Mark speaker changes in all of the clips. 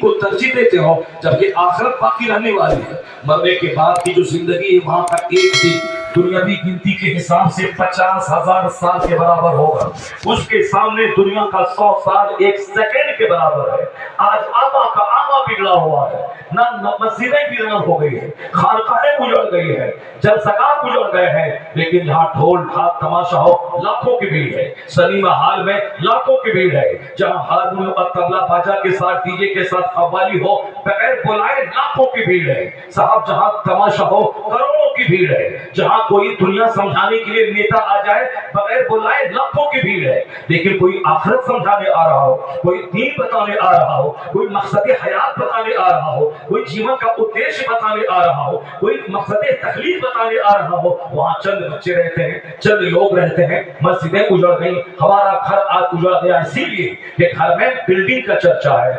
Speaker 1: को तरजीह देते हो, जबकि आखिरत बाकी रहने वाली है। मरने के बाद की जो जिंदगी है वहां का एक दिन दुनियावी गिनती के हिसाब से 50,000 साल के बराबर होगा। उसके सामने दुनिया का 100 साल एक सेकंड के बराबर है। आज आमा का आमा बिगड़ा हुआ है, ना मस्जिदें वीरान हो गई है, खानकाहें उजड़ गई है, जलसगाह उजड़ गए हैं। लेकिन यहाँ ढोल ढाक तमाशा हो, लाखों की भीड़ है। सलीमा हाल में लाखों की भीड़ है, जहाँ हारमोनियम और तबला बाजा के साथ डीजे के साथ कव्वाली हो, बगैर बुलाए लाखों की भीड़ है। साहब जहाँ तमाशा हो करोड़ों की भीड़ है। जहाँ कोई दुनिया समझाने के लिए नेता आ जाए बगैर बुलाए लाखों की भीड़ है। लेकिन कोई आखिरत समझाने आ रहा हो, कोई दीन बताने आ रहा हो, कोई मकसद हयात बताने आ रहा हो, कोई जीवन का उद्देश्य बताने आ रहा हो, कोई मकसद तकलीफ बताने आ रहा हो, वहाँ चंद बच्चे रहते हैं, चंद लोग रहते हैं। मस्जिदें उजड़ गई, हमारा घर आज उजड़ गया इसीलिए कि घर में बिल्डिंग का चर्चा है,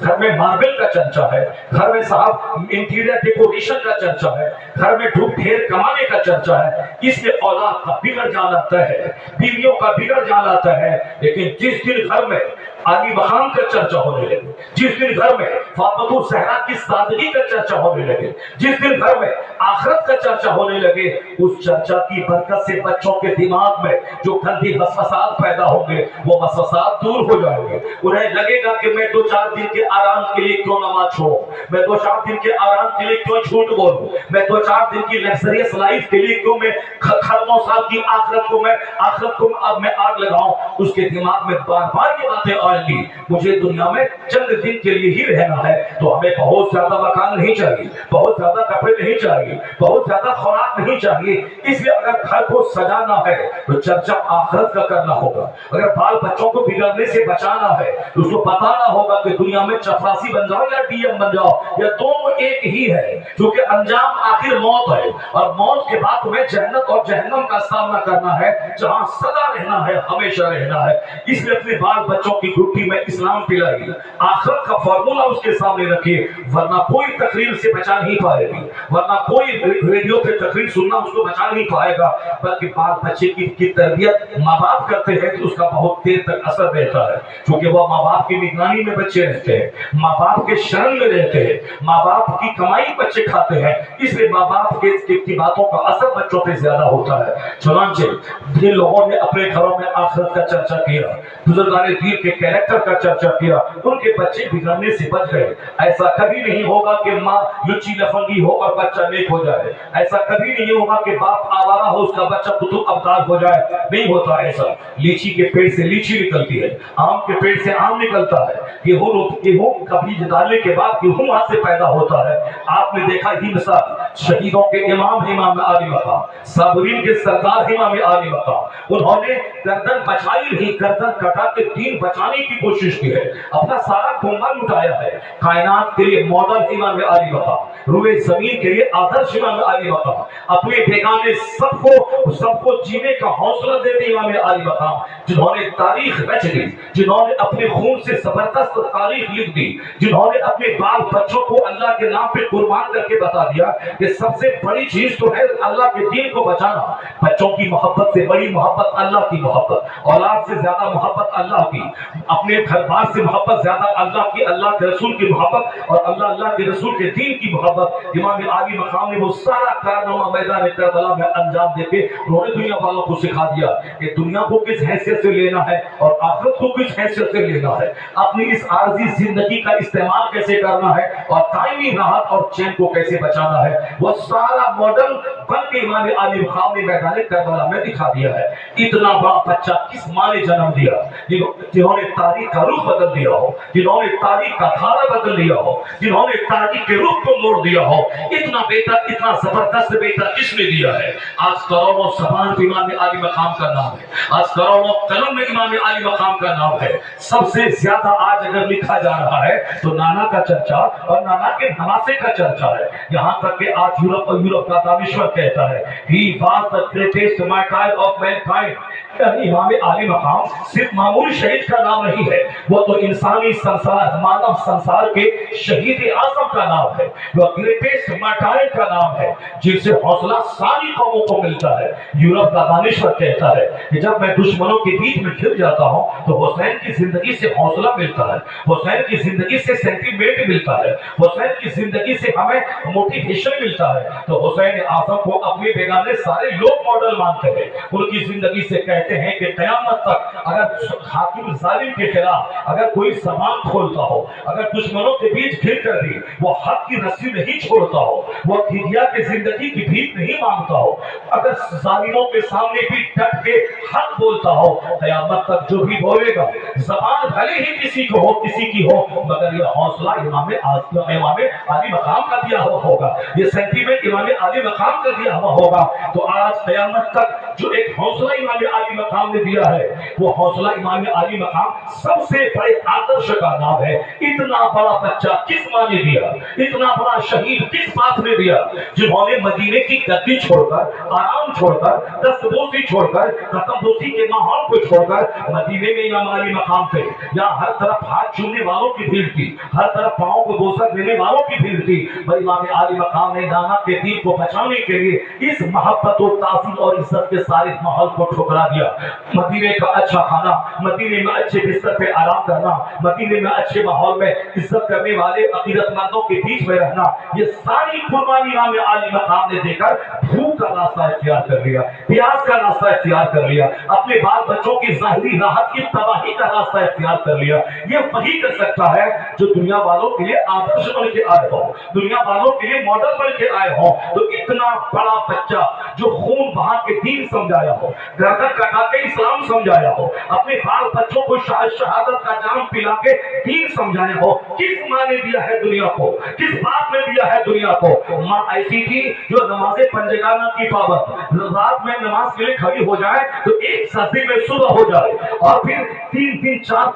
Speaker 1: घर में मार्बल का चर्चा है, घर में साहब इंटीरियर डेकोरेशन का चर्चा है, घर में ढेर कमाने का चर्चा है। इसलिए औलाद का बिगड़ जाना तय है, बीवियों का बिगड़ जाना तय है। लेकिन जिस दिन घर में आली मकाम का चर्चा होने लगे, जिस दिन घर में फातिमा ज़हरा की सादगी का चर्चा होने लगे, जिस दिन घर में आखिरत का चर्चा होने लगे, उस चर्चा की बरकत से बच्चों के दिमाग में जो गंदी वसवसात पैदा होंगे वो वसवसात दूर हो जाएंगे। उन्हें लगेगा कि मैं 2-4 दिन के आराम के लिए क्यों नमाज छोड़ूं, मैं 2-4 दिन के आराम के लिए क्यों झूठ बोलूं, मैं 2-4 दिन की लग्जरियस लाइफ के लिए क्यों मैं खरबों साल की आखिरत को अब मैं आग लगाऊं। उसके दिमाग में बार बार ये बातें आएंगी, मुझे दुनिया में चंद दिन के लिए ही रहना है, तो हमें बहुत ज्यादा मकान नहीं चाहिए, बहुत ज्यादा कपड़े नहीं चाहिए, बहुत ज्यादा खुराक नहीं चाहिए। इसलिए अगर घर को सजाना है तो चर्चा आखिरत का करना होगा। अगर बाल बच्चों को बिगड़ने से बचाना है तो उसको बताना होगा कि दुनिया में चपरासी बन जाओ या डीएम बन जाओ, या दोनों एक ही है, क्योंकि अंजाम आखिर मौत है। और मौत के बाद तुम्हें जन्नत और जहन्नम का सामना करना है, जहां सदा रहना है, हमेशा रहना है। इसलिए अपने बाल बच्चों की गुट्टी में इस्लाम पिलाइए, आखिरत का फॉर्मूला उसके सामने रखिए, वरना कोई तकरीर से बचा नहीं पाएगी, वरना कोई रेडियो पे तकरीर सुनना उसको बचा नहीं पाएगा। बल्कि बाल बच्चे की तरबियत माँ बाप करते हैं तो उसका बहुत देर तक असर रहता है, क्योंकि वह माँ बाप की निगरानी में बच्चे रहते हैं, माँ बाप के शरण में रहते हैं, माँ बाप की कमाई बच्चे खाते हैं। इसलिए माँ बाप की बातों का असर बच्चों पे ज्यादा होता है। चुनांचे जिन लोगों ने अपने घरों में आखिरत का चर्चा किया, बुजुर्गान दीन के कैरेक्टर का चर्चा किया, उनके बच्चे बिगड़ने से बच गए। ऐसा कभी नहीं होगा कि माँ लुच्ची लफंगी हो और बच्चा नेक हो जाए, ऐसा कभी नहीं होगा कि बाप आवारा हो उसका बच्चा कुतुब अवतार हो जाए, नहीं होता ऐसा। लीची के पेड़ से लीची निकलती है, आम के पेड़ से आम निकलता है, गेहूं का बीज डालने के बाद गेहूं वहां से पैदा होता है। आपने देखा ही मिसाल शहीदों के इमाम इमाम आली मकाम, साबरीन के सरदार इमाम आली मकाम, उन्होंने गर्दन बचाई नहीं, गर्दन कटा के दीन बचाने की कोशिश की है, अपना सारा कुंभा लुटाया है। कायनात के लिए मॉडल इमाम आली मकाम, रूए जमीन के लिए आदर्श इमाम आली मकाम, अपने बेगाने सबको जीने का हौसला देते इमाम आली मकाम, जिन्होंने तारीख रच दी, जिन्होंने अपने खून से जबरदस्त तारीख लिख दी, जिन्होंने अपने बाल बच्चों को अल्लाह के नाम पे कुर्बान करके बता दिया कि सबसे बड़ी चीज तो है अल्लाह के दीन को बचाना। बच्चों की मोहब्बत से बड़ी मोहब्बत अल्लाह की मोहब्बत, औलाद से ज्यादा मोहब्बत अल्लाह की, अपने घर बार से मोहब्बत ज्यादा अल्लाह की, अल्लाह के रसूल की मोहब्बत और अल्लाह के रसूल के दीन की मोहब्बत। इमाम आली मकाम ने वो सारा कारनामा मैदान करबला में अंजाम देके उन्होंने दुनिया वालों को सिखा दिया कि दुनिया को किस हैसियत से लेना है और आखिरत को किस हैसियत से लेना है, अपनी इस आर्जी जिंदगी का इस्तेमाल कैसे करना है और कायमी राहत और चैन को कैसे बचाना है। वो सारा मॉडल बन के इमाम आली मकाम ने मैदान करबला में दिखा दिया है। इतना बड़ा बच्चा किस माँ ने जन्म दिया, जिन्होंने तारीख का रुख बदल दिया हो, जिन्होंने तारीख का धारा बदल दिया हो, जिन्होंने तारीख के रुख को मोड़ दिया हो। इतना बेटा, इतना जबरदस्त बेटा किसने दिया है? आज करोड़ों जबान पे इमाम आली मकाम का नाम है, आज करोड़ों कलम में इमाम आली मकाम का नाम है। सबसे ज्यादा आज अगर लिखा जा रहा है तो नाना का चर्चा और नाना के धमासे का चर्चा है। यहाँ तक कि آج یورپ کا دانشور کہتا ہے he was the greatest martyr of mankind. یعنی امام عالی مقام صرف معمولی شہید کا نام نہیں ہے، وہ تو انسانی سنسار، مانو سنسار کے شہید اعظم کا نام ہے، وہ گریٹسٹ مارٹائر کا نام ہے جن سے حوصلہ ساری قوموں کو ملتا ہے۔ یورپ کا دانشور کہتا ہے کہ جب میں دشمنوں کے بیچ میں گر جاتا ہوں تو حسین کی زندگی سے حوصلہ ملتا ہے، حسین کی زندگی سے سینٹیمنٹ ملتا ہے، حسین کی زندگی سے ہمیں موٹیویشن ملتا ہے۔ تو حسین اعظم کو اپنے بیگانے سارے لوگ ماڈل مانتے ہیں، ان کی زندگی سے کہتے ہیں کہ قیامت تک اگر حاکم ظالم کے خلاف اگر کوئی زبان کھولتا ہو، اگر دشمنوں کے بیچ گر کر بھی وہ حق کی رسی نہیں چھوڑتا ہو، وہ دنیا کی زندگی کی بھیک نہیں مانگتا ہو، اگر ظالموں کے سامنے بھی ڈٹ کے حق بولتا ہو، قیامت تک جو بھی بولے گا، زبان بھلے ہی کسی کو ہو کسی کی ہو، مگر یہ حوصلہ امام عالی مقام کا دیا ہوا ہوگا، یہ سینٹیمنٹ امام عالی مقام کا دیا ہوا ہوگا۔ تو آج قیامت تک جو ایک حوصلہ امام عالی مقام نے دیا ہے، وہ حوصلہ امام عالی مقام سب سے بڑے آدرش کا نام ہے۔ اتنا بڑا بچہ کس ماں نے دیا، اتنا بڑا شہید کس باپ نے دیا، جنہوں نے مدینے کی گدی چھوڑ کر، آرام چھوڑ کر، دست بوسی چھوڑ کر، قدم بوسی کے ماحول کو چھوڑ کر مدینے میں امام علی مقام تھے، یہاں ہر طرف ہاتھ چومنے والوں کی بھیڑ تھی، ہر طرف پاؤں کو بوسہ دینے والوں کی بھیڑ تھی، پر امام علی مقام نے نانا کے دین کو بچانے کے لیے اس محبت و تعظیم اور عزت کے سارے ماحول کو ٹھکرا دیا۔ مدینے کا اچھا کھانا، مدینے میں اچھے بستر پہ آرام کرنا، مدینے میں اچھے ماحول میں عزت کرنے والے عقیدت مندوں کے بیچ میں رہنا، یہ ساری قربانی امام علی مقام نے دے کر بھوک کا راستہ اختیار کر لیا، پیاس کا راستہ اختیار کر لیا، اپنے بال بچوں کی ظاہری راحت کی تباہی کا راستہ اختیار کر لیا۔ یہ وہی کر سکتا ہے جو دنیا والوں کے لیے آدرش بن کے آئے ہو، دنیا والوں کے لیے ماڈل بن کے آئے ہو۔ تو اتنا بڑا بچہ جو خون بہا کے دین سمجھایا ہو، گردن کٹا کے اسلام سمجھایا ہو، اپنے بال بچوں کو شہادت کا جام پلا کے دین سمجھایا ہو، کس ماں نے دیا ہے دنیا کو، کس باپ نے دیا ہے دنیا کو؟ ماں ایسی تھی جو نماز پنجگانہ کی پابند، رات میں نماز کے لیے کھڑی ہو جائے تو ایک سجدے میں صبح ہو جائے، اور پھر 3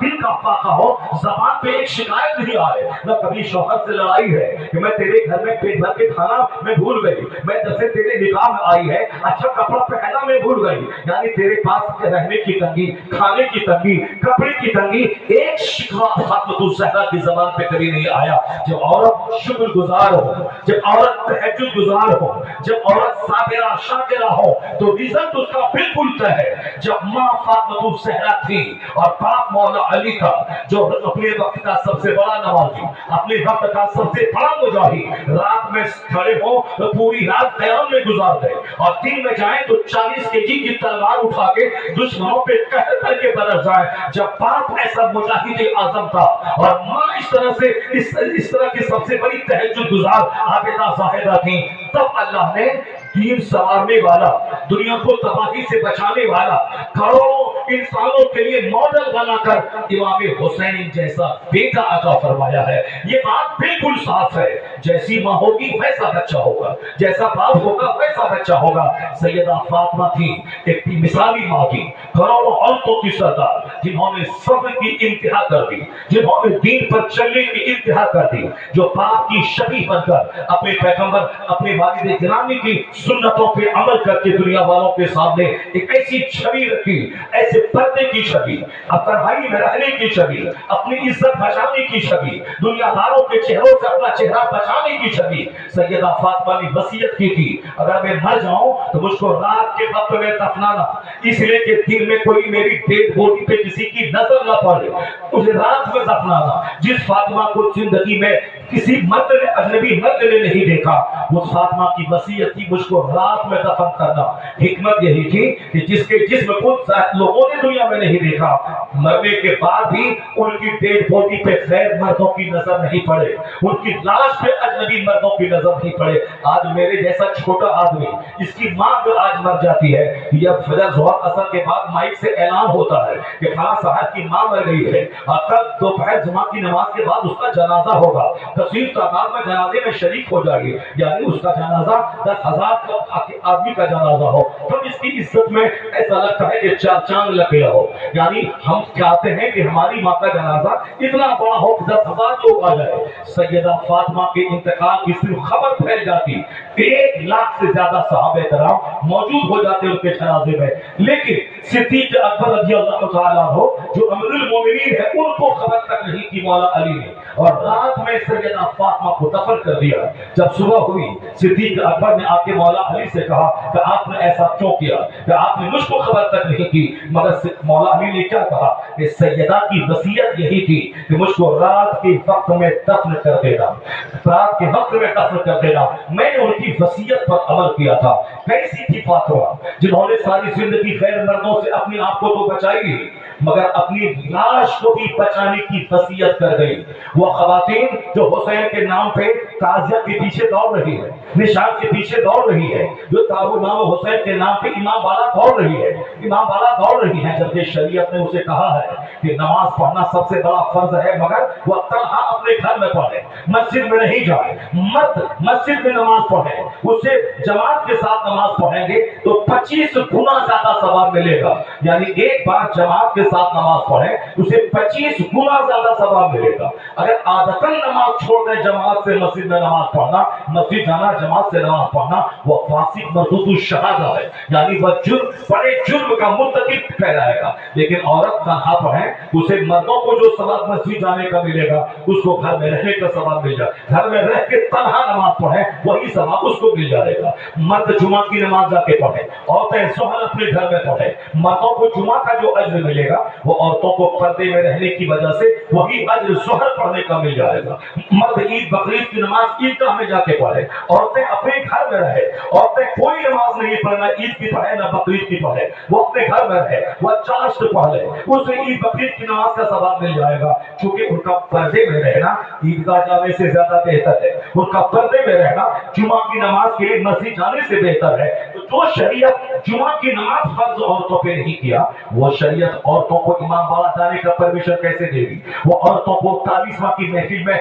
Speaker 1: دن کا فاقہ ہو، زبان پہ ایک شکایت نہیں آئے، نہ کبھی شوہر سے لڑائی ہے کہ میں تیرے گھر میں پیٹ بھر کے کھانا میں بھول گئی، میں جیسے تیرے نکاح میں آئی ہے اچھا کپڑا پہنا میں بھول گئی، یعنی تیرے پاس رہنے کی تنگی، کھانے کی تنگی، کپڑے کی تنگی، ایک شکوہ فاطمہ الزہرا کی زبان پہ کبھی نہیں آیا۔ جب عورت شکر گزار ہو، جب عورت تہجد گزار ہو، جب عورت صابرہ شاکرہ ہو تو رزق اس کا بالکل طے ہے۔ جب ماں فاطمہ الزہرا تھی اور باپ مولا علی کا جو اپنے وقت کا سب سے بڑا نمازی، اپنے وقت کا سب سے بڑا مجاہد، رات میں کھڑے ہو تو پوری رات قیام میں گزار دے، اور دن میں جائیں تو 40 کیجی کی تلوار اٹھا کے دشمنوں پہ قہر کر کے برس جائے۔ جب باپ ایسا مجاہد اعظم تھا اور ماں اس طرح کی سب سے بڑی تہجد گزار عابدہ زاہدہ تھی، تب اللہ نے دین سنوارنے والا، دنیا کو تباہی سے بچانے والا، کروڑوں انسانوں کے لیے ماڈل بنا کر امام حسین جیسا بیٹا عطا فرمایا ہے۔ یہ بات بالکل صاف ہے، جیسی ماں ہوگی ویسا بچہ ہوگا، جیسا باپ ہوگا ویسا بچہ ہوگا۔ سیدہ فاطمہ تھی ایک مثالی ماں کی، کروڑوں عورتوں کی سردار، جنہوں نے صبر کی انتہا کر دی، جنہوں نے دین پر چلنے کی انتہا کر دی، جو باپ کی شبیہ بن کر اپنے پیغمبر، اپنے والد گرامی کی سنتوں پہ عمل کر کے دنیا والوں کے سامنے ایک ایسی چھوی رکھی، ایسے پردے کی چھوی، اب تنہائی میں رہنے کی چھوی، اپنی عزت بچانے کی چھوی، دنیا داروں کے چہروں سے اپنا چہرہ بچانے کی چھوی۔ سیدہ فاطمہ نے وصیت کی تھی اگر میں مر جاؤں تو مجھ کو رات کے وقت میں دفنانا، اس لیے کہ دن میں کوئی میری ڈیڈ باڈی پہ کسی کی نظر نہ پڑے، مجھے رات میں دفنانا۔ جس فاطمہ کو زندگی میں کسی مرد نے، اجنبی مرد نے نہیں دیکھا، اس فاطمہ کی وصیت تھی مجھ کو رات میں دفن کرنا۔ حکمت یہی تھی کہ جس کے جسم کو لوگوں نے دنیا میں نہیں دیکھا، مرنے کے بعد بھی ان کی ڈیڈ باڈی پہ غیر مردوں کی نظر نہیں پڑے، ان کی لاش پہ اجنبی مردوں کی نظر نہیں پڑے۔ آج میرے جیسا چھوٹا آدمی، اس کی ماں جو آج مر جاتی ہے، یہ فجر ظہر اثر کے بعد مائک سے اعلان ہوتا ہے کہ فلاں صاحب کی ماں مر گئی ہے، اور کل دوپہر جمعہ کی نماز کے بعد اس کا جنازہ ہوگا، کثیر تعداد میں جنازے میں شریک ہو جائے گی، یعنی اس کا جنازہ 10,000 آدمی کا جنازہ ہو، تب اس کی عزت میں ایسا لگتا ہے کہ 4 چاند لگ گیا ہو۔ یعنی ہم چاہتے ہیں کہ ہماری ماں کا جنازہ اتنا بڑا ہو کہ 10,000 لوگ آ جائے۔ سیدہ فاطمہ کے انتقال کی صرف خبر پھیل جاتی، 1 लाख से ज्यादा सहाबे कराम मौजूद हो जाते उनके जनाजे में, लेकिन सिद्दीक अकबर रज़ी अल्लाह तआला हो जो अमीरुल मोमिनीन है उनको खबर तक नहीं की मौला अली ने, और रात में सैयदा फातिमा को दफन कर दिया। जब सुबह हुई सिद्दीक अकबर ने आके मौला अली से कहा कि आपने ऐसा क्यों किया, कि आपने मुझको खबर तक नहीं की। मगर मौला अली ने क्या कहा कि सैयदा की वसीयत यही थी कि मुझको रात के वक्त में दफन कर देना, रात के वक्त में दफन कर देना। मैंने उनकी वसीयत पर अमल किया था। कैसी थी फातिमा जिन्होंने सारी जिंदगी गैर मर्दों से अपने आप को तो बचाई मगर अपनी लाश को भी बचाने की वसीयत कर गई। वो खवातीन जो हुसैन के नाम पे ताजिया के पीछे दौड़ रही है, निशान के पीछे दौड़ रही है, जो ताबू नाम हुसैन के नाम पे इमाम वाला दौड़ रही है, इमाम वाला दौड़ रही है, जबकि शरीयत ने उसे कहा है कि नमाज पढ़ना सबसे बड़ा फर्ज है, मगर वह तन्हा अपने घर में पढ़े, मस्जिद में नहीं जाए। मर्द मस्जिद में नमाज पढ़े, उसे जमात के साथ नमाज पढ़ेंगे तो 25 गुना ज्यादा सवाब मिलेगा। यानी एक बार जमात के साथ नमाज पढ़े उसे 25 गुना ज्यादा सवाब मिलेगा। अगर आदतन नमाज छोड़ दे जमात से मस्जिद में नमाज पढ़ना, मस्जिद जाना, जमात से नमाज पढ़ना, वह फासिक मरदूद शहादा है, यानी वह जुर्म, बड़े जुर्म का मुर्तकिब कहलाएगा। लेकिन औरत तन्हा पढ़े उसे मर्दों को जो सवाब मस्जिद जाने का मिलेगा उसको घर में रहने का सवाब मिल जाए। घर में रह के तन्हा नमाज पढ़े वही सवाब उसको मिल जाएगा। मर्द जुमा की नमाज जाके पढ़े, औरतें सुहर अपने घर में पढ़े, मर्दों को जुमा का जो अज्र मिलेगा वो औरतों को पर्दे में रहने की वजह से वही अज्र सुहर पढ़ने का मिल जाएगा। मर्द ईद बकरीद की नमाज ईदगाह में जाके पढ़े, औरतें अपने घर में रहे, औरतें कोई नमाज नहीं पढ़े, ना ईद की पढ़े ना बकरीद की पढ़े, वो अपने घर में रहे, वह चाश्त पढ़ ले, उसे ईद बकरीद की नमाज का सवाब मिल जाएगा। क्योंकि उनका पर्दे में रहना ईदगाह जाने से ज्यादा बेहतर है, उनका पर्दे में रहना जुमा की नमाज के लिए मस्जिद जाने से बेहतर है। तो जो शरीयत जुमा की नमाज फर्ज औरतों पे नहीं किया, वो शरीयत औरतों को इमाम बाड़ा जाने का परमिशन कैसे देगी? वो औरतों को 40वां की महफिल में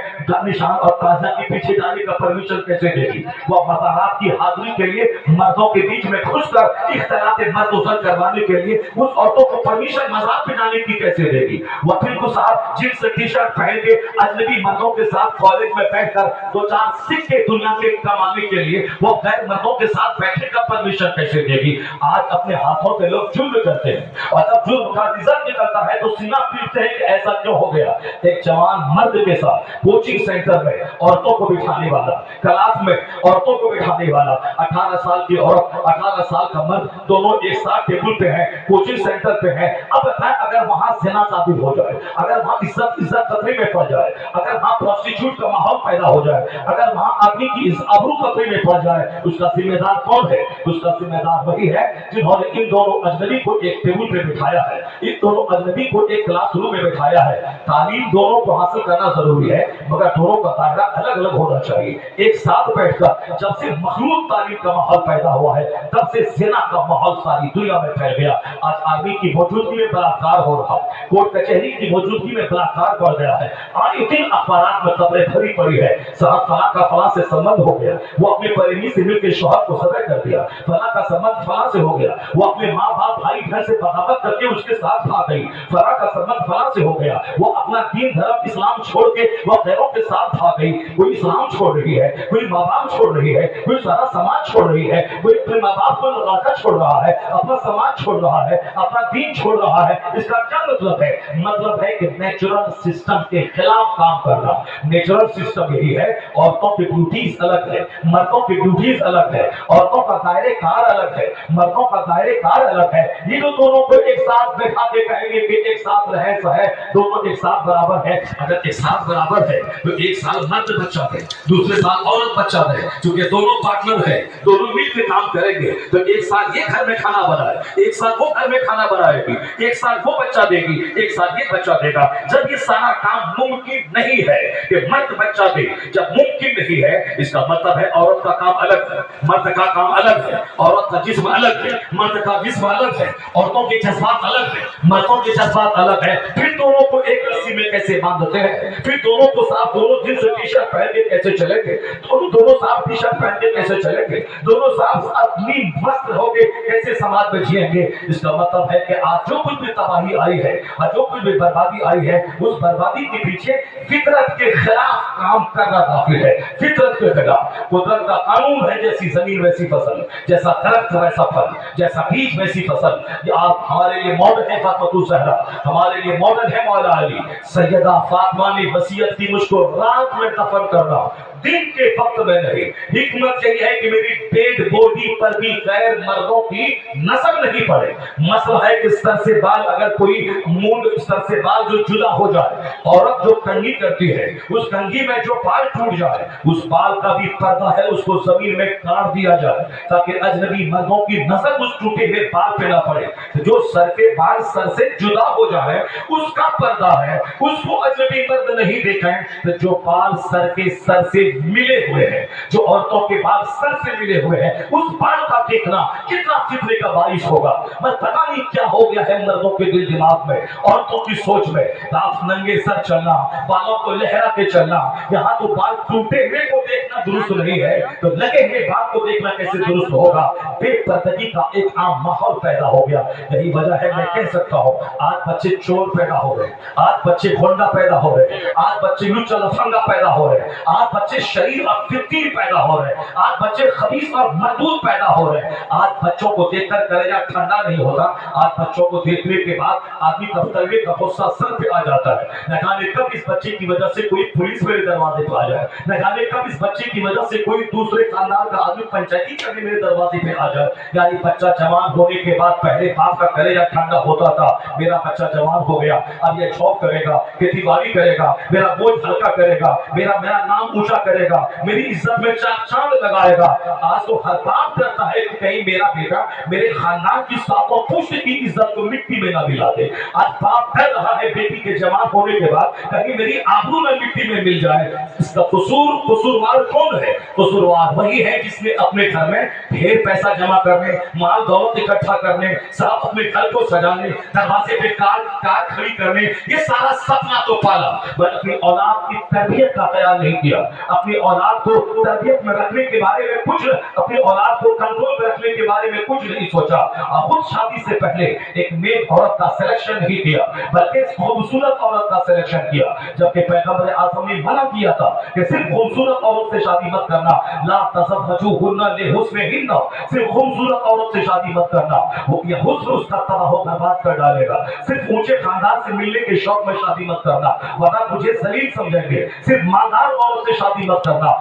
Speaker 1: निशान और ताज़ा के पीछे जाने का परमिशन कैसे देगी? वो मज़ारात की हाजिरी के लिए मर्दों के बीच में घुसकर इख्तिलात मर्द वज़न करवाने के लिए उस औरतों को परमिशन मज़ार पे जाने की कैसे देगी? वो फिर को साहब जींस टी शर्ट पहन के अजनबी मर्दों के साथ कॉलेज में बैठकर 2-4 सिक्के दुनिया के कमाने के लिए वो गैर मर्दों के साथ बैठने का परमिशन कैसे देगी? आज अपने हाथों से लोग जुल्म करते हैं और जब जुल्म का रिजल्ट निकलता है तो सीना पीटते हैं कि ऐसा क्यों हो गया। एक जवान मर्द के साथ कोचिंग सेंटर में औरतों को बिठाने वाला, क्लास में औरतों को बिठाने वाला, 18 साल की औरत 18 साल का मर्द दोनों एक साथ टेबल पे हैं, कोचिंग सेंटर पे हैं। अब बताएं अगर वहां ज़िना साबित हो जाए, अगर वहां इज्जत खतरे में पड़ जाए, अगर वहां प्रोस्टिट्यूट का माहौल पैदा हो जाए, अगर वहां आदमी की आबरू खतरे में पड़ जाए, उसका जिम्मेदार कौन है? उसका जिम्मेदार वही है जिन्होंने इन दोनों अजनबी को एक टेबल पे बिठाया है, इन दोनों अजनबी को एक क्लासरूम में बिठाया है। तालीम दोनों को हासिल करना जरूरी है मगर दोनों का दायरा अलग अलग होना चाहिए। एक साथ बैठकर जब से मखलूक तालीम का माहौल पैदा हुआ है तब से ज़िना का माहौल सारी दुनिया में फैल गया। आज आदमी की मौजूदगी में बलात्कार हो रहा है, कोर्ट कचहरी की मौजूदगी में बलात्कार बढ़ गया है। आज इतनी अखबारात में खबरें भरी पड़ी है, साहब फला का फला से संबंध हो गया, वो अपने प्रेमी से मिलकर शौहर को सदा कर दिया, फला का संबंध फला से हो गया, वो अपने माँ बाप भाई घर से बगावत करके उसके साथ भाग गई, फला का संबंध फला से हो गया, वो अपना दीन धर्म इस्लाम छोड़ के वो गैरों के साथ भाग गई। कोई इस्लाम छोड़ रही है, कोई माँ बाप छोड़ रही है, कोई सारा समाज छोड़ रही है, कोई अपने माँ बाप को लगाकर छोड़ रहा है, अपना समाज छोड़ रहा है, अपना दीन छोड़ रहा है। इसका क्या मतलब है? मतलब है कि नेचुरल सिस्टम के खिलाफ काम करना। नेचुरल सिस्टम यही है, औरतों की ड्यूटीज अलग है, मर्दों की ड्यूटीज अलग है, औरतों का दायरे कार अलग है, मर्दों का दायरे कार अलग है। ये जो दोनों को एक साथ बैठा के कहेंगे कि एक साथ रहे सहे, दोनों एक साथ बराबर है। अगर एक साथ बराबर है तो एक साल मर्द बच्चा दे, दूसरे साल औरत बच्चा दे, क्योंकि दोनों पार्टनर है, दोनों मिलकर काम करेंगे तो एक साल ये घर में खाना बनाए, एक साल वो घर में खाना बनाएगी, एक साल वो बच्चा देगी, एक साल ये बच्चा देगा। जब ये सारा काम मुमकिन नहीं है कि मर्द बच्चा दे, जब मुमकिन नहीं है इसका मतलब है औरत का काम अलग है, मर्द का काम अलग है, औरत का जिस्म अलग है, मर्द का जिस्म अलग है, औरतों के जज्बात अलग है, मर्दों के जज्बात अलग है। फिर दोनों को एक रस्सी में कैसे बांधते हैं? फिर दोनों को साथ दोनों जिन्स टी टी शर्ट पहन के कैसे चलेंगे, दोनों साफ टी शर्ट पहन के कैसे चलेंगे, दोनों साफ अपनी वस्त्र होंगे, कैसे समाज में जिएंगे। इसका मतलब है कि आज जो कुछ भी तबाही आई है और जो कुछ भी बर्बादी आई है, उस बर्बादी के पीछे फितरत के खिलाफ काम करना काफी है। फितरत के खिलाफ कुदरत का कानून है, जैसी जमीन वैसी फसल, जैसा दरख्त वैसा फल, जैसा बीज वैसी फसल। ये आप हमारे लिए मॉडल है फातिमा ज़हरा, हमारे लिए मॉडल है मौला अली। सैयदा फातिमा ने वसीयत की मुझको रात में दफन करना, दिन के वक्त में नहीं। हिकमत यही है कि मेरी डेड बॉडी पर भी गैर मर्दों की नजर नहीं पड़े। मसला है कि सर से बाल, अगर कोई मूंड सर से बाल जो जुदा हो जाए, औरत जो कंघी करती है, उस कंघी में जो बाल टूट जाए, उस बाल का भी पर्दा है, उसको जमीन में काट दिया जाए ताकि अजनबी मर्दों की नजर उस टूटे हुए बाल पे ना पड़े। तो जो सर के बाल सर से जुदा हो जाए उसका पर्दा है, उसको अजनबी मर्द नहीं देखें। तो जो बाल सर के सर से मिले हुए हैं, जो औरतों के बाल सर से मिले हुए हैं, उस बाल का देखना कितना फितने का बारिश होगा। मैं पता नहीं क्या हो गया है मर्दों के दिल दिमाग में, औरतों की सोच में। रात नंगे सर चलना, बालों को लहरा के चलना, यहाँ तो बाल टूटे हुए को देखना दुरुस्त नहीं है, तो लगे हुए बाल को देखना कैसे दुरुस्त होगा। बेपर्दगी का एक आम माहौल पैदा हो गया। यही वजह है, मैं कह सकता हूँ, आज बच्चे चोर पैदा हो रहे, आज बच्चे होंडा पैदा हो रहे, आज बच्चे लुच्चा लफंगा पैदा हो रहे, आज बच्चे शरीर और फिरकीर पैदा हो रहे, आज बच्चे खबीस और मरदूद पैदा हो रहे। आज बच्चों को देखकर कलेजा ठंडा नहीं होता। आज बच्चों को देखने के बाद आदमी का तलवे का गुस्सा सर पे आ जाता है। न जाने कब इस बच्चे की वजह से कोई पुलिस मेरे दरवाजे पे आ जाए, न जाने कब इस बच्चे की वजह से कोई दूसरे खानदान का आदमी पंचायती करने मेरे दरवाजे पे आ जाए। यानी बच्चा जवान होने के बाद पहले बाप का कलेजा ठंडा होता था, मेरा बच्चा जवान हो गया, अब ये जॉब करेगा, खेतीबाड़ी करेगा, मेरा बोझ हल्का करेगा, मेरा नाम ऊंचा करेगा, मेरी इज्जत में चांद लगाएगा। आज तो हर बाप डरता है कि कहीं मेरा बेटा मेरे खानदान की सातों पुश्त की इज्जत को मिट्टी में ना मिला दे। आज बाप डर रहा है बेटी के जवान होने के बाद कहीं मेरी आबरू न मिट्टी में मिल जाए। इसका कसूरवार कौन है? कसूरवार वही है जिसने अपने घर में ढेर पैसा जमा करने, माल दौलत इकट्ठा करने, साहब अपने घर को सजाने, दरवाजे पे कार खड़ी करने, ये सारा सपना तो पाला, बट अपनी औलाद की तरबियत का ख्याल नहीं किया। अपनी औलाद को तरबियत में रखने के बारे में कुछ, अपनी औलाद को कंट्रोल में रखने के बारे में कुछ नहीं सोचा। खुद शादी से पहले एक नेक औरत का सिलेक्शन नहीं किया, बल्कि खूबसूरत औरत का सिलेक्शन किया। जबकि पैगंबर आज़म ने मना किया था कि सिर्फ खूबसूरत औरत से शादी मत करना, ला तज़व्वजुहुन्ना लिहुस्निहिन्ना, सिर्फ खूबसूरत औरत से शादी मत करना, वो ये हुस्न उसका तबाह हो बर्बाद कर डालेगा। सिर्फ ऊंचे खानदान से मिलने के शौक में शादी मत करना, वरना तुझे जलील समझेंगे। सिर्फ मालदार औरत से शादी मत करना,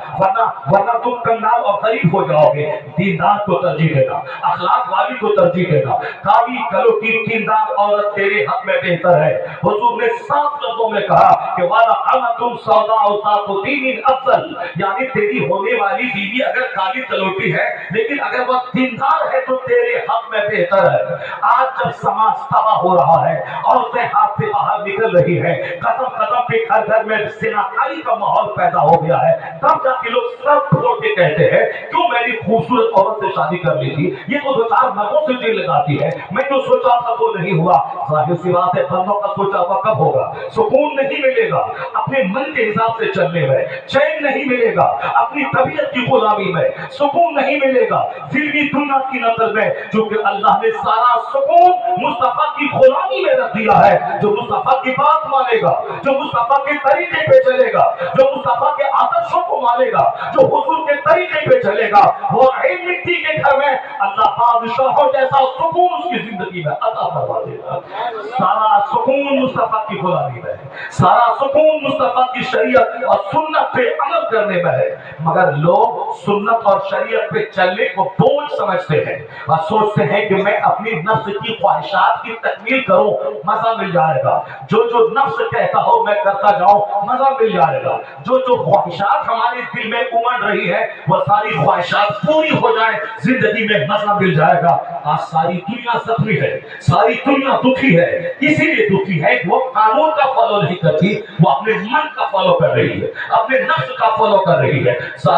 Speaker 1: वरना तुम कंगाल और गरीब हो जाओगे। दीनदार को तरजीह देना, अखलाक वाली को तरजीह देना। कावी कलो की दीनदार औरत तेरे हक में बेहतर है। हुजूर ने साफ लफ्जों में कहा कि वाला अमतुम सौदा औसातु दीनिन अफजल, यानी तेरी होने वाली बीवी अगर काली कलोटी है लेकिन अगर वह दीनदार है तो तेरे हक में बेहतर है। आज जब समाज तबाह हो रहा है, औरतें हाथ से बाहर निकल रही है, कदम कदम पे घर में सिनाकारी का माहौल पैदा हो गया है, तब जाके लोग सब छोड़ के कहते हैं क्यों मेरी खूबसूरत औरत से शादी कर ली थी, ये तो 2-4 मर्दों से दिल लगाती है, मैं जो सोचा था वो नहीं हुआ। जाहिर सी बात है, बंदों का सोचा हुआ कब होगा? सुकून नहीं मिलेगा अपने मन के हिसाब से चलने में, चैन नहीं मिलेगा अपनी तबीयत की गुलामी में, सुकून नहीं मिलेगा फिर भी दुनिया की नजर में, क्योंकि अल्लाह ने सारा सुकून मुस्तफा की गुलामी में रख दिया है। जो मुस्तफा की बात मानेगा, जो मुस्तफा के तरीके पे चलेगा, जो मुस्तफा के आदर्शों को मानेगा, जो हुजूर के तरीके पे चलेगा, वो एक मिट्टी के घर में अल्लाह बादशाहों जैसा सुकून उसकी जिंदगी में अता फरमा देगा। सारा सुकून मुस्तफा की गुलामी में, सारा सुकून मुस्तफा की शरीयत और सुन्नत पे अमल करने में है। मगर लोग सुन्नत और शरीयत पे चलने को बोझ समझते हैं और सोचते हैं कि मैं अपनी नफ्स की ख्वाहिशात की तकमील करूं, मजा मिल जाएगा। जो नफ्स कहता हो मैं करता जाऊं, मजा मिल जाएगा। जो ख्वाहिशात हमारी ہمارے دل میں امڑ رہی ہے وہ ساری خواہشات پوری ہو جائے، زندگی میں مزہ مل جائے گا۔ آج ساری دنیا زخمی ہے، ساری دنیا دکھی ہے، اسی لیے دکھی ہے کہ وہ قانون کا فالو نہیں کرتی، وہ اپنے من کا فالو کر رہی ہے، اپنے نفس کا فالو کر رہی ہے۔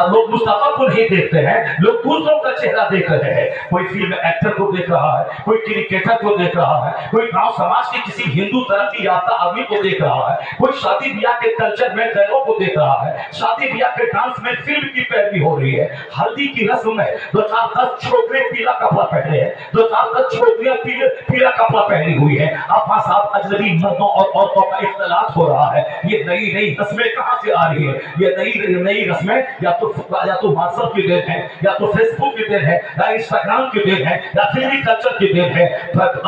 Speaker 1: لوگ مصطفیٰ کو نہیں دیکھتے ہیں، لوگ دوسروں کا چہرہ دیکھ رہے ہیں۔ کوئی فلم ایکٹر کو دیکھ رہا ہے، کوئی کرکٹر کو دیکھ رہا ہے، کوئی گاؤں سماج کے کسی ہندو ترقی یافتہ آدمی کو دیکھ رہا ہے، کوئی شادی بیاہ کے کلچر میں غیروں کو دیکھ رہا ہے، شادی بیاہ کے ڈانس میں فلم کی پیروی ہو رہی ہے، ہلدی کی رسم میں دو چار دس چھوکرے پیلا کپڑا پہنے ہیں، دو چار دس چھوکریاں پیلا کپڑا پہنی ہوئی ہے، آپس آپ اجنبی مردوں اور عورتوں کا اختلاط ہو رہا ہے۔ یہ نئی نئی رسمیں کہاں سے آ رہی ہے؟ یہ نئی رسمیں یا تو واٹس ایپ کی دین ہے، یا تو فیس بک کی دین ہے، یا انسٹاگرام کی دین ہے، یا فلمی کلچر کی دین ہے۔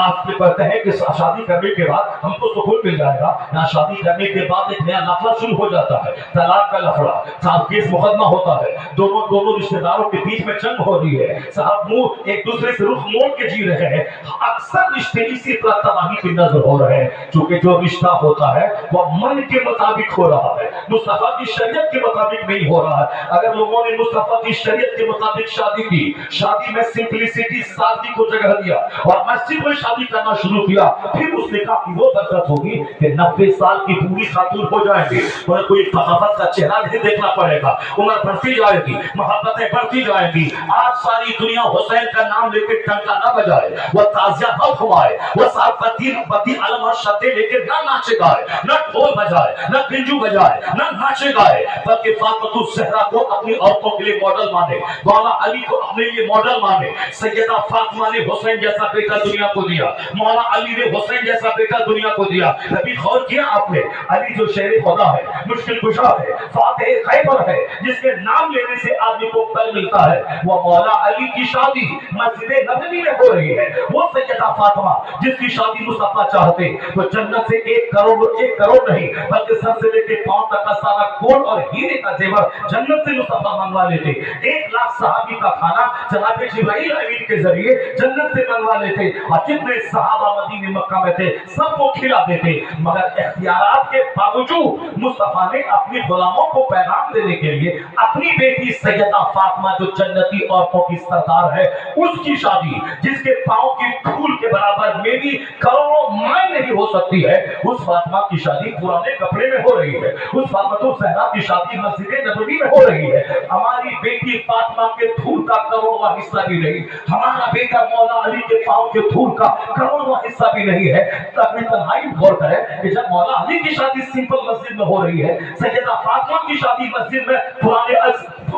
Speaker 1: آپ کے کہتے ہیں کہ شادی کرنے کے بعد ہم کو سکون مل جائے گا، یا شادی کرنے کے بعد ایک نیا لفڑا شروع ہو جاتا ہے، طلاق کا لفڑا، صاحب کیس مقدمہ ہوتا ہے، دونوں رشتہ داروں کے بیچ میں جنگ ہو رہی ہے، صاحب منہ ایک دوسرے سے رخ موڑ کے جی رہے ہیں۔ اکثر رشتے اسی طرح تباہی کی نظر ہو رہے ہیں، چونکہ جو رشتہ ہوتا ہے وہ من کے مطابق ہو رہا ہے، مصطفیٰ کی شریعت کے مطابق نہیں ہو رہا ہے۔ اگر لوگوں نے مصطفیٰ کی شریعت کے مطابق شادی کی، شادی میں سمپلسٹی سادگی کو جگہ دیا اور مسجد میں شادی کرنا شروع کیا، پھر اس نے کہا کہ وہ برکت ہوگی کہ 90 سال کی پوری خاتون ہو جائیں گی، انہیں کوئی محبت کا چہرہ نہیں دیکھنا پڑے گا، عمر بڑھتی جائے گی، محبتیں بڑھتی جائیں گی۔ آج ساری دنیا حسین کا نام لے کے ٹنکا نہ بجائے، وہ تازیہ نہ گھمائے، وہ ساتھ پتی علم اور شدے لے کے نہ ناچے گائے، نہ ڈھول بجائے، نہ گنجو بجائے، نہ ناچے گائے، بلکہ فاطمہ الزہرا کو اپنی عورتوں کے لیے ماڈل مانے، مولا علی کو اپنے لیے ماڈل مانے۔ سیدہ فاطمہ نے حسین جیسا بیٹا دنیا کو دیا، مولا علی نے حسین جیسا بیٹا دنیا کو دیا۔ کبھی غور کیا آپ نے؟ علی جو شیر خدا ہے، مشکل کشا ہے، فاتح خیبر ہے، جس کے نام لینے سے آدمی کو پل ملتا ہے، وہ مولا علی کی شادی مسجد نبوی میں ہو رہی ہے۔ وہ سیدہ فاطمہ جس کی شادی مصطفیٰ چاہتے تو جنت سے 1 کروڑ نہیں بلکہ سر سے لے کے پاؤں تک کا سارا گولڈ اور ہیرے کا زیور جنت سے مصطفیٰ منگوا لیتے۔ 1 لاکھ صحابی کا کھانا جناب جبرائیل امین کے ذریعے جنت سے منگوا لیتے، اور جتنے صحابہ مدینہ مکہ میں تھے سب کو کھلا دیتے۔ مگر اختیارات کے باوجود مصطفیٰ نے اپنی غلاموں کو پیغام دینے کے لیے اپنی بیٹی سیدہ فاطمہ جو جنتی عورتوں کی سردار ہے اس کی شادی، جس کے پاؤں کی دھول کے برابر میری کروڑوں مائل نہیں ہو سکتی ہے، اس فاطمہ کی شادی پرانے کپڑے میں ہو رہی ہے، اس فاطمہ الزہرا کی شادی مسجد نبوی میں ہو رہی ہے۔ ہماری بیٹی فاطمہ کے دھول کا کروڑواں حصہ بھی نہیں، ہمارا بیٹا مولا علی کے پاؤں کے دھول کا کروڑواں حصہ بھی نہیں ہے۔ اپنی تنہائی غور کریں کہ جب مولا علی کی شادی سمپل مسجد میں ہو رہی ہے، سیدہ فاطمہ کی شادی مسجد میں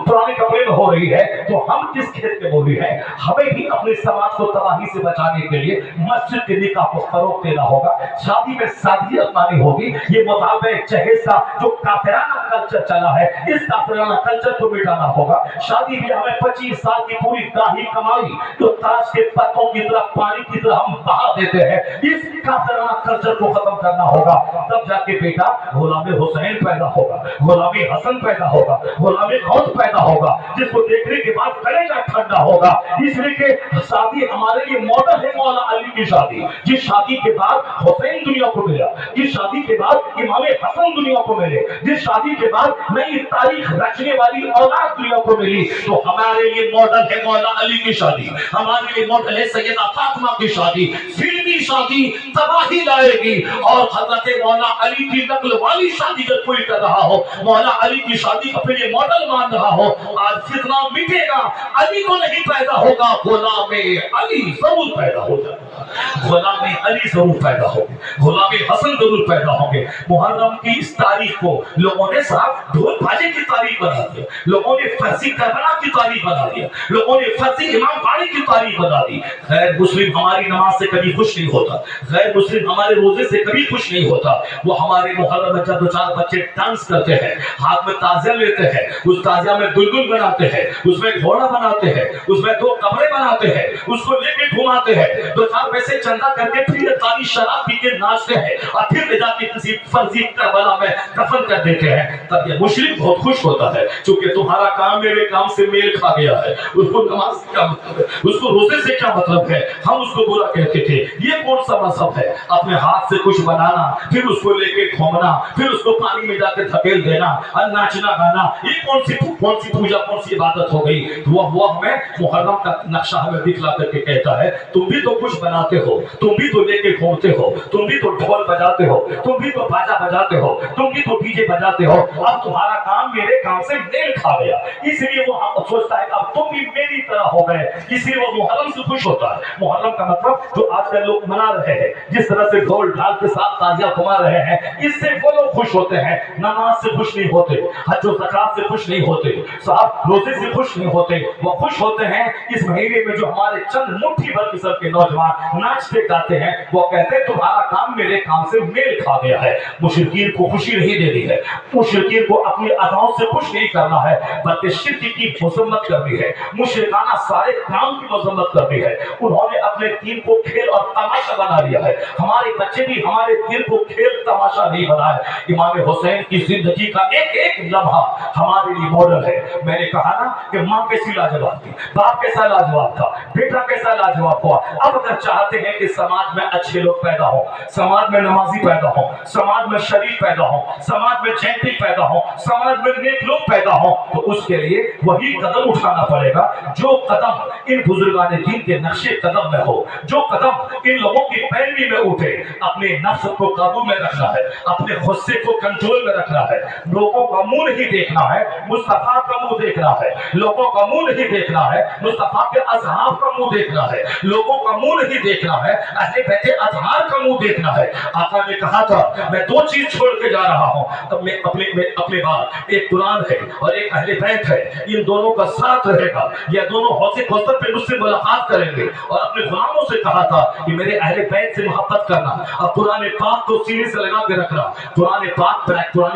Speaker 1: پرانے کپڑے میں ہو رہی ہے، تو ہم کس کھیت کے مولی ہیں؟ ہمیں بھی اپنے سماج کو تباہی سے بچانے کے لیے مسجد کے نکاح کو فروغ دینا ہوگا، شادی میں سادگی اپنانی ہوگی۔ یہ مطابق جہیز کا جو کافرانہ کلچر چلا ہے، اس کافرانہ کلچر کو مٹانا ہوگا۔ شادی بھی ہمیں 25 سال کی پوری گاہی کمائی جو تاش کے پتوں کی طرح پانی کی طرح ہم بہا دیتے ہیں، اس کافرانہ کلچر کو ختم کرنا ہوگا۔ تب جا کے بیٹا غلام حسین پیدا ہوگا، غلام حسن پیدا ہوگا، غلام غوث پیدا ہوگا، جس کو دیکھنے کے بعد کلیجہ ٹھنڈا ہوگا۔ اس لیے کہ شادی ہمارے لیے ماڈل ہے مولا علی کی شادی، جس شادی کے بعد حسین دنیا کو ملا، جس شادی کے بعد امام حسن دنیا کو ملے، جس شادی کے بعد نئی تاریخ رچنے والی اولاد دنیا کو ملی، تو ہمارے لیے ماڈل ہے مولا علی کی شادی، ہمارے لیے ماڈل ہے سیدہ فاطمہ کی شادی۔ فلمی شادی تباہی لائے گی، اور حضرت مولا علی کی نقل والی شادی جب کوئی کر رہا ہو، مولا علی کی شادی کو پھر یہ ماڈل مان رہا ہو، آج فتنہ مٹے گا، علی کو نہیں پیدا ہوگا، غلام علی ضرور پیدا ہو جائے گا، غلام علی ضرور پیدا ہوگا، غلام حسن ضرور پیدا ہوں گے۔ محرم کی اس تاریخ کو لوگوں نے صاحب ڈھول بھاجے کی تاریخ بنا دیا، لوگوں نے فرضی کربلا کی تاریخ بنا دیا، لوگوں نے فرضی امام باڑی کی تاریخ بنا دی۔ غیر مسلم ہماری نماز سے کبھی خوش نہیں ہوتا، غیر مسلم ہمارے روزے سے کبھی خوش نہیں ہوتا۔ وہ ہمارے محرم میں جب 2-4 بچے ڈانس کرتے ہیں، ہاتھ میں تازیہ لیتے ہیں، اس تازیہ میں دلدل بناتے ہیں، اس میں گھوڑا بناتے ہیں، اس میں 2 کپڑے بناتے ہیں، اس کو لے کے گھماتے ہیں، 2-4 रुपए से चंदा करके फिर ये ताली शराब पी के नाचते हैं और फिर ले जाके किसी फर्जी करबला में दफन कर देते हैं, तब ये मुशरिक बहुत खुश होता है क्योंकि तुम्हारा काम मेरे काम से मेल खा गया है। उसको नमाज से क्या मतलब है, उसको रोजे से क्या मतलब है, हम उसको बुरा कहते थे। ये कौन सा मजहब है? अपने हाथ से कुछ बनाना, फिर उसको लेके घूमना, फिर उसको पानी में जाके धकेल देना और नाचना गाना, ये कौन सी पूजा, कौन सी इबादत हो गई? वो हमें मुहर्रम का नक्शा हमें दिखला करके कहता है तुम भी तो कुछ बनाते हो, तुम भी तो लेके घूमते हो, तुम भी तो ढोल बजाते हो, तुम भी तो बाजा बजाते हो, तुम भी तो डीजे बजाते हो, अब तुम्हारा काम मेरे काम से मेल खा गया, इसलिए वो सोचता है अब तुम भी मेरी तरह हो गए, इसलिए वो मुहर्रम से खुश होता है। मुहर्रम का मतलब जो आजकल लोग मना रहे हैं, जिस तरह से ढोल ढाल के साथ ताजिया घुमा रहे हैं, इससे वो लोग खुश होते हैं। नमाज से खुश नहीं होते, हज और ज़कात से खुश नहीं होते, साहब रोजे से खुश नहीं होते, वो खुश होते हैं इस महीने में जो हमारे चंद मुट्ठी भर किस्म के नौजवान नाचते गाते हैं, वो कहते हैं तुम्हारा काम मेरे काम से मेल खा गया है। मुशरिकीन को खुशी नहीं देनी है, मुशरिकीन को अपनी अदाओं से खुश नहीं करना है, बल्कि शिर्क की मजम्मत करनी है, मुशरिकाना सारे काम की मजम्मत करनी है। उन्होंने अपने दीन को खेल और तमाशा बना लिया है। हमारे बच्चे भी हमारे दीन को खेल तमाशा नहीं बनाए। इमाम हुसैन की जिंदगी का एक एक लम्हा हमारे लिए मॉडल है। मैंने कहा ना कि माँ कैसी लाजवाब थी, बाप कैसा लाजवाब था, बेटा कैसा लाजवाब हुआ। अब अगर चाहते हैं कि समाज में अच्छे लोग पैदा हो, समाज में नमाजी पैदा हो, समाज में शरीफ पैदा हो, समाज में जैंती पैदा हो, समाज में नेक लोग पैदा हो, तो उसके लिए वही कदम उठाना पड़ेगा जो कदम इन बुजुर्गान दीन के नक्शे कदम में हो, जो कदम इन लोगों की पैरवी में उठे। अपने नफ्स को काबू में रखना है, अपने गुस्से को कंट्रोल में रखना है, लोगों का मुंह नहीं देखना है, मुस्तफा का मुंह देखना है, लोगों का मुंह नहीं देखना है, मुस्तफा के अज़हाब का मुंह देखना है, लोगों का मुंह नहीं देखना है, अहले बैते अज़हार का मुंह देखना है। आका ने कहा था मैं दो चीज छोड़ के जा रहा हूं, तब मैं अपने बाद एक कुरान है और एक अहले बैत है, इन दोनों का साथ रहेगा, ये दोनों हौसे कौसर पे मुझसे मुलाकात करेंगे। और अपने गुलामों से कहा था कि मेरे अहले बैत से मोहब्बत करना और कुरान पाक को सीने से लगा के रखना। कुरान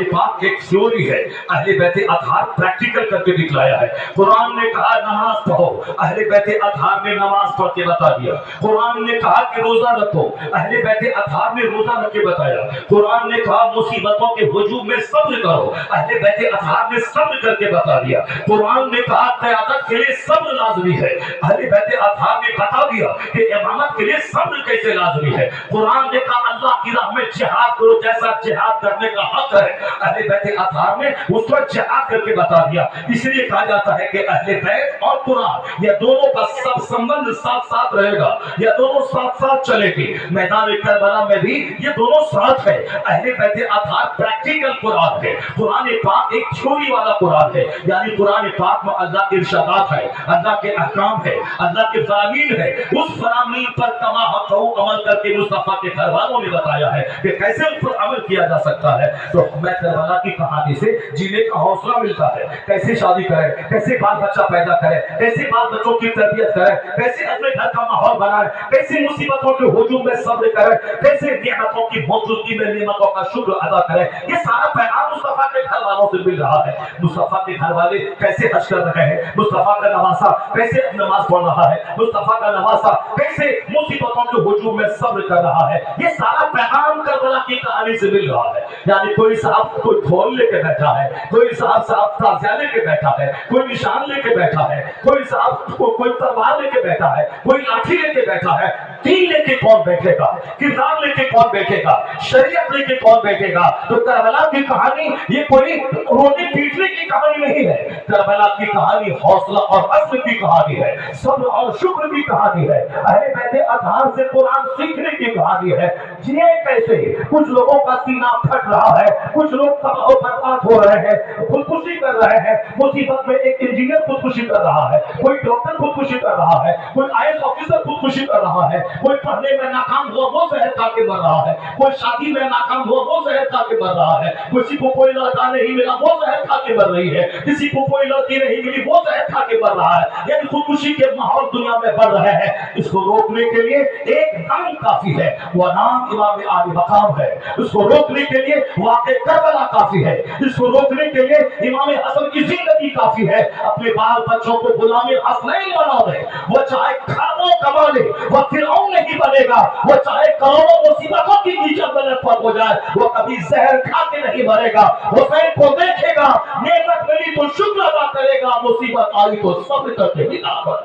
Speaker 1: पाक एक थ्योरी है, अहले बैत अज़हार प्रैक्टिकल करके दिखलाया है। कुरान ने कहा नमाज पढ़ो, अहले बैत अज़हार ने नमाज पढ़ के बता दिया। कुरान ने कहा कि रोजा रखो, अहले बैत अज़हार ने रोजा रख के बताया। कुरान ने कहा मुसीबतों के हुजूम में सब्र करो, अहले बैत अज़हार ने सब्र करके बता दिया। कुरान ने कहा क़यादत के लिए सब्र लाज़मी है, अहले बैत अज़हार ने बता दिया कि इमामत के लिए सब्र कैसे लाज़मी है। कुरान ने कहा अल्लाह की राह में जिहाद करो, जैसा जिहाद करने का हक है, अहले बैत अज़हार ने उस पर जिहाद करके बता दिया। इसलिए कहा जाता है कि अहले बैत और कुरान ये दोनों का सब संबंध साथ साथ रहेगा, ये दोनों साथ साथ चलेगी। मैदान करबला में भी ये दोनों साथ है। अहले बैत अज़हार प्रैक्टिकल कुरान है, कुरान पाक एक थ्योरी वाला कुरान है, यानी कुरान पाक में अल्लाह के इरशादात है, अल्लाह के अहकाम है, अल्लाह के फरामीन है। उस फरामीन पर कमा हक़हू अमल करके मुस्तफा के घर वालों ने बताया है कि कैसे उस पर अमल किया जा सकता है। तो मैं करबला की कहानी से जीने का हौसला मिलता है, कैसे शादी करें, कैसे बाल बच्चा पैदा करें, कैसे बाल बच्चों की तरबियत करें, कैसे अपने घर का माहौल बनाएं, कैसे मुसीबतों के हुजूम में सब्र करें, कैसे नियमतों की मौजूदगी में नियमतों का शुक्र अदा करें। ये सारा पैगाम मुस्तफा के घर वालों से मिल रहा है। मुस्तफा के घर वाले कैसे हज कर रहे हैं, मुस्तफा का नवासा कैसे नमाज पढ़ रहा है, मुस्तफा का नवासा कैसे मुसीबतों के हुजूम में सब्र कर रहा है, ये सारा पैगाम करबला की कहानी से मिल रहा है। यानी कोई साहब कोई ढोल लेके बैठा है, कोई साहब ताज़िया लेके बैठा है, कोई निशान लेके बैठा है, कोई साहब कोई तलवार लेके बैठा है, कोई लाठी लेके बैठा है। दीन लेके कौन बैठेगा, किरदार लेके कौन बैठेगा, शरीयत लेके कौन बैठेगा। तो करबला की कहानी ये कोई रोने पीटने की कहानी नहीं है, करबला की कहानी हौसला और अज़्म की कहानी है, सब्र और शुक्र की कहानी है, अहले बैत अज़हार से कुरान सीखने की कहानी है। जिए कैसे कुछ लोगों का सीना फट रहा है, कुछ लोग तबाह बर्बाद हो रहे हैं, खुदकुशी कर रहे हैं। मुसीबत में एक इंजीनियर खुदकुशी कर रहा है, कोई डॉक्टर खुदकुशी कर रहा है, कोई IAS ऑफिसर खुदकुशी कर रहा है, कोई पढ़ने में नाकाम हुआ वो जहर खा के मर रहा है, कोई शादी में नाकाम हुआ वो जहर खा के मर रहा है, किसी को कोई लड़का नहीं मिला वो जहर खा के मर रही है, किसी को कोई लड़की नहीं मिली, वो जहर खा के मर रहा है, यानी खुदकुशी के माहौल दुनिया में बढ़ रहे हैं। इसको रोकने के लिए एक नाम काफी है, वो नाम इमाम आली मकाम है। इसको रोकने के लिए वाक़े करबला काफी है। इसको रोकने के लिए इमाम हसन की जिंदगी काफी है। अपने बाल बच्चों को गुलामी हसनैन बना दे, वो चाहे खरबों कमा ले, वो फिरौन नहीं बनेगा। वो चाहे करोड़ों मुसीबतों की कीचड़ में पर हो जाए, वो कभी जहर खा के नहीं मरेगा। हुसैन को देखेगा, नेमत मिली तो शुक्र अदा करेगा, मुसीबत आई तो सब्र करके बिना पर।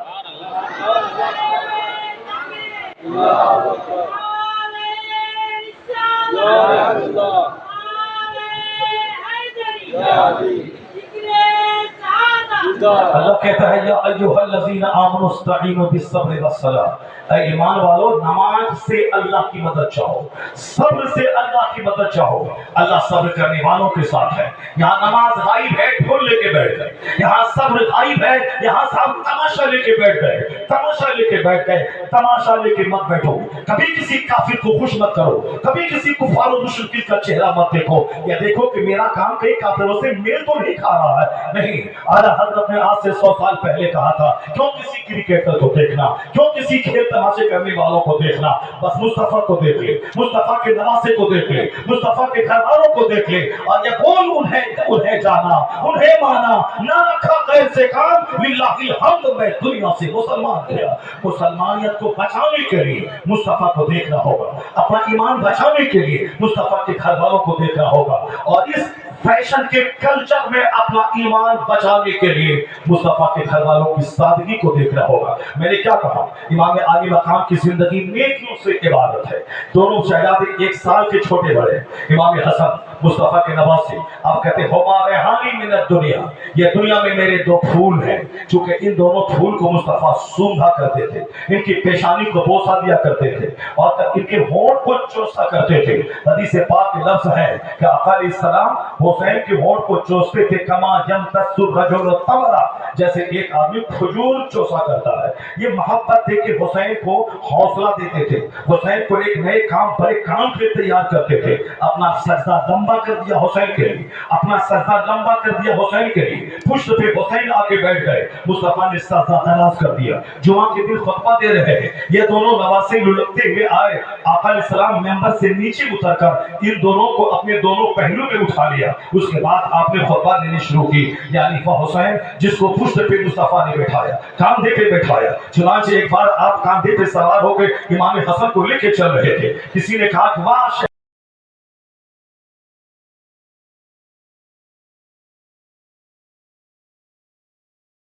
Speaker 1: अल्लाह कहता है या अय्युहल्लज़ीना आमनु इस्तईनु बिस्सब्रि वस्सलाह, ऐ ईमान वालो नमाज से अल्लाह की मदद चाहो, सब्र से अल्लाह की मदद चाहो। अल्लाह सब्र करने वालों के साथ है। यहाँ नमाज गायब है, ढोल लेके बैठ गए। यहाँ सब्र गायब है, यहाँ सब तमाशा लेके बैठ गए। तमाशा लेके बैठ गए, तमाशा लेके मत बैठो। कभी किसी काफिर को खुश मत करो, कभी किसी कुफार और मुशरिकीन का चेहरा मत देखो, या देखो कि मेरा काम कई काफिरों से मेल तो नहीं खा रहा है। नहीं, आला हज़रत ने आज से 100 साल पहले कहा था, क्यों किसी क्रिकेटर को देखना, क्यों किसी खेल तमाशे करने वालों को देखना, बस मुस्तफा को देख ले, मुस्तफा के नवासे को देख ले, मुस्तफा के घरवालों को देख ले, और ये बोल उन्हें जाना, उन्हें माना, ना रखा गैर से काम, लिल्लाहिल हम्द, मैं दुनिया से मुसलमान गया। मुसलमानियत को बचाने के लिए मुस्तफा को देखना होगा, अपना ईमान बचाने के लिए मुस्तफा के घरवालों को देखना होगा, और इस फैशन के कल्चर में अपना ईमान बचाने के लिए मुस्तफा के घर वालों की सादगी को देखना होगा। मैंने क्या कहा, इमाम आली मकाम की जिंदगी नेकियों से इबादत है। दोनों शहजादे 1 साल के छोटे बड़े, इमाम हसन मुस्तफा के नवासे। आप कहते हो रेहानी मिनत दुनिया, ये दुनिया में मेरे 2 फूल हैं। चूंकि इन दोनों फूल को मुस्तफा सूंघा करते थे, इनकी पेशानी को बोसा दिया करते थे, और इनके होंठ को चूसा करते थे। हदीस पाक के लफ्ज है कि आका अलैहिस्सलाम हुसैन के होंठ को चूसते थे, कमा यमतस्सु रजुल तमरा, जैसे एक आदमी खजूर चूसा करता है। ये मोहब्बत थे कि हुसैन को हौसला देते थे, हुसैन को एक नए काम, बड़े काम के तैयार करते थे। अपना सजदा लंबा कर दिया हुसैन के लिए, अपना सजदा लंबा कर दिया हुसैन के लिए। पुष्ट पे हुसैन आके बैठ गए, मुस्तफा ने सजदा दराज कर दिया। जुमा के दिन खुतबा दे रहे हैं, ये दोनों नवासे लुढ़कते हुए आए। आका अलैहिस्सलाम मेंबर से नीचे उतरकर इन दोनों को अपने दोनों पहलू पे उठा लिया। उसके बाद आपने खुतबा देनी शुरू की, यानी वह हुसैन जिसको पुष्ट पे मुस्तफा ने बैठाया, कांधे पे बैठाया। चुनांचे एक बार आप कांधे पे सवार होकर इमाम हसन को लेके चल रहे थे। किसी ने कहा कि वाह